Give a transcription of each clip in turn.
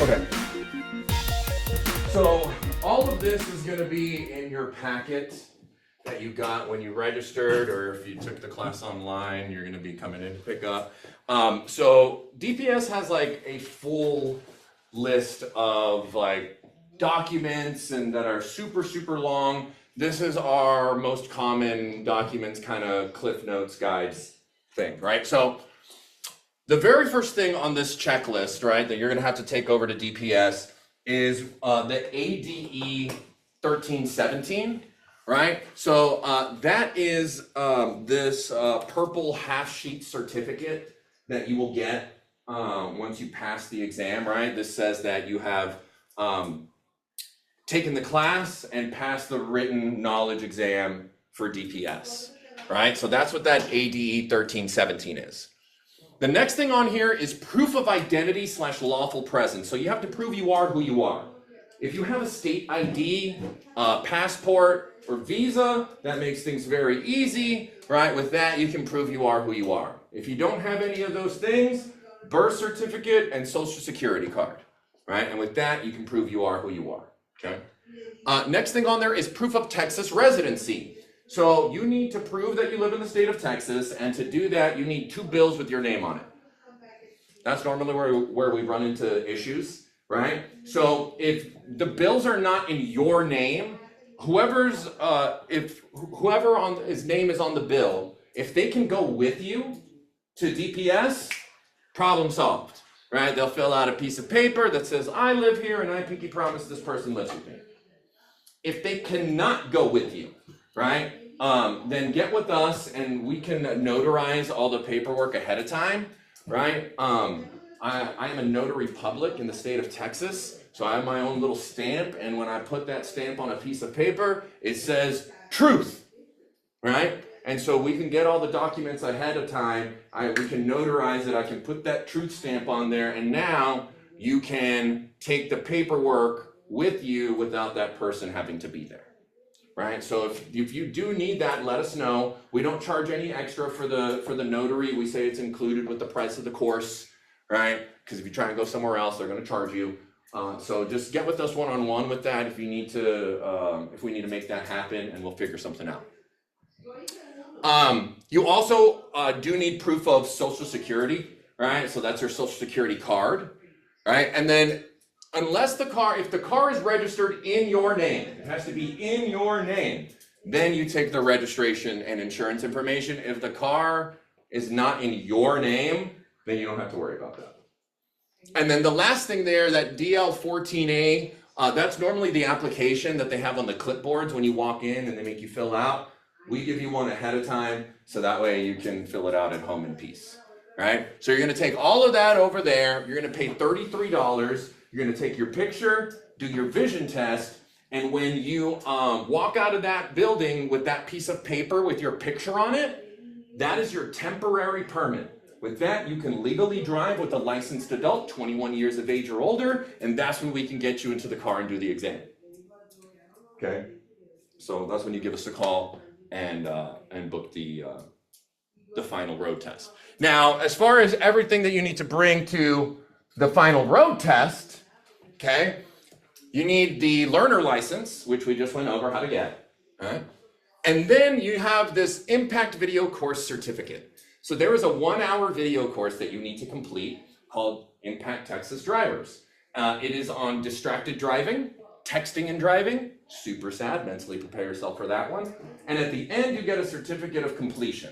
Okay, so all of this is going to be in your packet that you got when you registered, or if you took the class online, you're going to be coming in to pick up. So DPS has like a full list of like documents and that are super long. This is our most common documents, kind of Cliff Notes guides thing, right? So the very first thing on this checklist, right, that you're going to have to take over to DPS is the ADE 1317, right? So that is this purple half sheet certificate that you will get once you pass the exam, right? This says that you have taken the class and passed the written knowledge exam for DPS, right? So that's what that ADE 1317 is. The next thing on here is proof of identity / lawful presence. So you have to prove you are who you are. If you have a state ID, passport, or visa, that makes things very easy, right? With that, you can prove you are who you are. If you don't have any of those things, birth certificate and social security card, right? And with that, you can prove you are who you are, okay? Next thing on there is proof of Texas residency. So you need to prove that you live in the state of Texas, and to do that, you need 2 bills with your name on it. That's normally where we run into issues, right? So if the bills are not in your name, whoever his name is on the bill, if they can go with you to DPS, problem solved, right? They'll fill out a piece of paper that says, I live here and I pinky promise this person lives with me. If they cannot go with you, right, then get with us and we can notarize all the paperwork ahead of time, right? I am a notary public in the state of Texas, so I have my own little stamp, and when I put that stamp on a piece of paper, it says truth, right? And so we can get all the documents ahead of time, we can notarize it, I can put that truth stamp on there, and now you can take the paperwork with you without that person having to be there. Right, so if you do need that, let us know. We don't charge any extra for the notary. We say it's included with the price of the course, right? Because if you try and go somewhere else, they're going to charge you. So just get with us one-on-one with that if you need to, if we need to make that happen, and we'll figure something out. You also do need proof of Social Security, right? So that's your Social Security card, right? And then if the car is registered in your name, it has to be in your name, then you take the registration and insurance information. If the car is not in your name, then you don't have to worry about that. And then the last thing there, that DL14A, that's normally the application that they have on the clipboards when you walk in and they make you fill out. We give you one ahead of time, so that way you can fill it out at home in peace, right? So you're gonna take all of that over there, you're gonna pay $33, you're gonna take your picture, do your vision test, and when you walk out of that building with that piece of paper with your picture on it, that is your temporary permit. With that, you can legally drive with a licensed adult, 21 years of age or older, and that's when we can get you into the car and do the exam. Okay? So that's when you give us a call and book the final road test. Now, as far as everything that you need to bring to the final road test, okay, you need the learner license, which we just went over how to get, right? And then you have this impact video course certificate. So there is a 1-hour video course that you need to complete called Impact Texas Drivers. It is on distracted driving, texting and driving, super sad, mentally prepare yourself for that one. And at the end, you get a certificate of completion.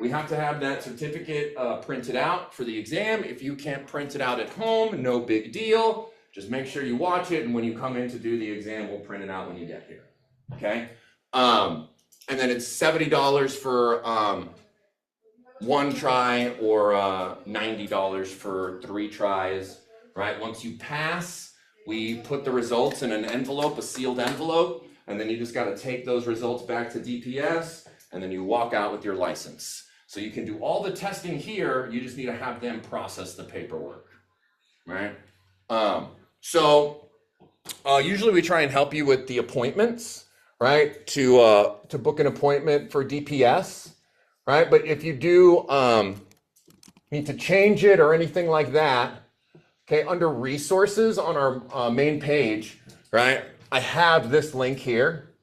We have to have that certificate printed out for the exam. If you can't print it out at home, no big deal. Just make sure you watch it, and when you come in to do the exam, we'll print it out when you get here, okay? And then it's $70 for one try, or $90 for 3 tries, right? Once you pass, we put the results in an envelope, a sealed envelope, and then you just gotta take those results back to DPS, and then you walk out with your license. So you can do all the testing here, you just need to have them process the paperwork, right? Usually we try and help you with the appointments, right, to book an appointment for DPS, right? But if you do need to change it or anything like that, okay, under resources on our main page, right, I have this link here.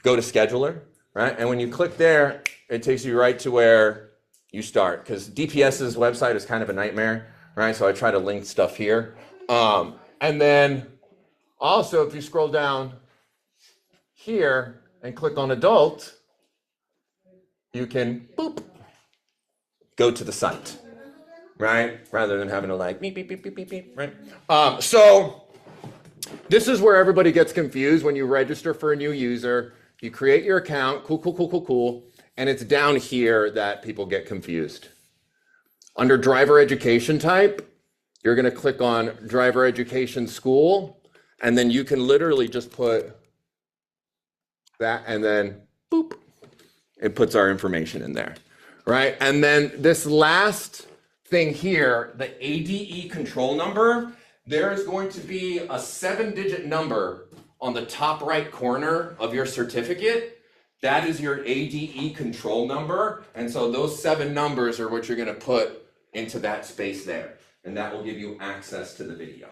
Go to scheduler, right? And when you click there, it takes you right to where you start, because DPS's website is kind of a nightmare, right? So I try to link stuff here. And then also, if you scroll down here and click on adult, you can boop, go to the site, right? Rather than having to like beep, beep, beep, beep, beep, beep, right? So this is where everybody gets confused when you register for a new user. You create your account, cool. And it's down here that people get confused. Under driver education type, you're gonna click on driver education school, and then you can literally just put that, and then boop, it puts our information in there, right? And then this last thing here, the ADE control number, there is going to be a 7-digit number on the top right corner of your certificate. That is your ADE control number. And so those 7 numbers are what you're gonna put into that space there. And that will give you access to the video,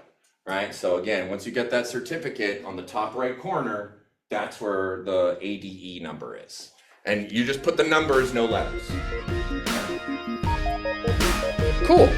right? So again, once you get that certificate on the top right corner, that's where the ADE number is. And you just put the numbers, no letters. Cool.